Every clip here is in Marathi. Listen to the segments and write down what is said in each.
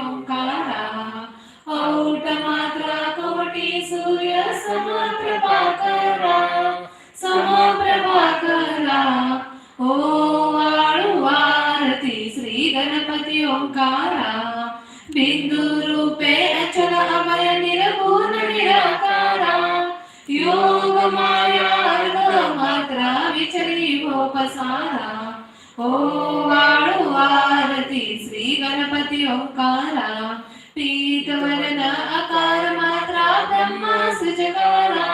ओंकारा औट मात्रा कोटी सूर्य समप्रभाकरा समप्रभाकरा ओ वाळू आरती श्री गणपती ओंकारा बिंदु रूपे अचल अभय निर्गुण निराकारा योग माया अर्ध मात्रा विचरी भोपसारा ओ वाळू आरती श्री गणपती ओंकारा पीतवर्ण आकार मात्रा ब्रह्मा सुजकारा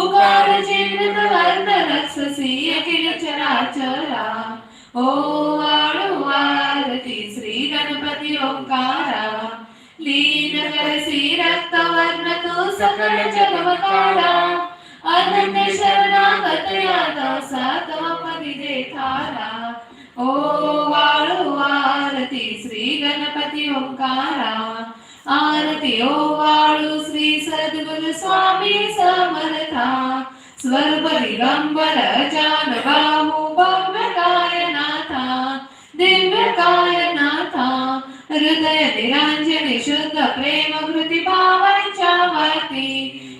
उकार चिन्ह वर्ण रक्षसी अखिल चराचरा ओ वाळू आरती श्री गणपती ओंकारा लीन करसी रक्तवर्ण तू सकल जगवकारा अनन्य शरणागत यादासा तव पदी देखारा ओ वाळू आरती श्री गणपती ओंकारा आरती ओ वाळू श्री सद्गुरु स्वामी समर्था स्वर दिगंबर जानबाहू भव्य कायनाथा दिव्य कायनाथा हृदय निरांजने शुद्ध प्रेम कृती भावांच्या वाती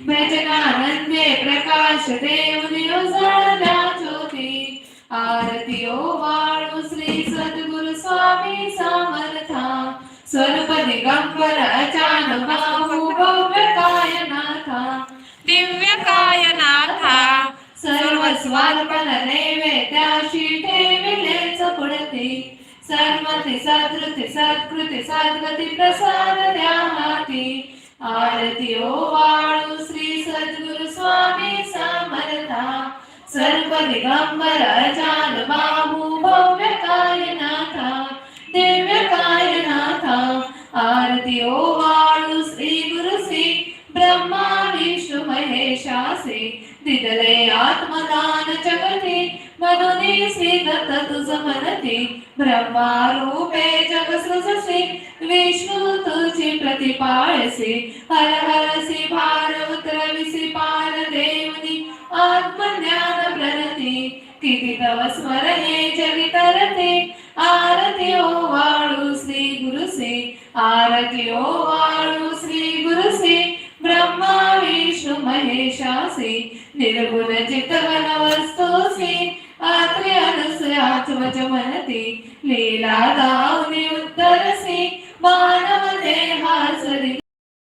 भजनानंदे प्रकाश देवनी उजळल्या ज्योती आरती ओ वाळू श्री सद्गुरु स्वामी समर्था स्वरूप दिगंबर जानबाहू भव्य कायनाथा दिव्य कायनाथा सर्वस्वार्पण नैवेद्याशी ठेविलेच पुढती सर्वती सदृती सत्कृती सद्गती प्रसाद द्या हाती आरती ओ वाळू श्री सद्गुरु स्वामी समर्था सर्व दिगंबर जानबाहू भव्य कायनाथा दिव्य कायनाथा आरती ओ वाळू श्री गुरु श्री ब्रह्मा विष्णु महेशासी दिदले आत्मदान जगती मनुनी श्री दत्त तुझ म्हणती ब्रह्मा रूपे जग सृजसी विष्णू तुझी प्रतिपाळसी हर हरसी भार उतरविसी पार देवनी आत्मज्ञान प्रणती किती तव स्मरणे जगी तरते आरती ओ वाळू श्री गुरु श्री आरती ओ वाळू श्री गुरु श्री ब्रह्मा विष्णु महेशासी निर्गुण चितवन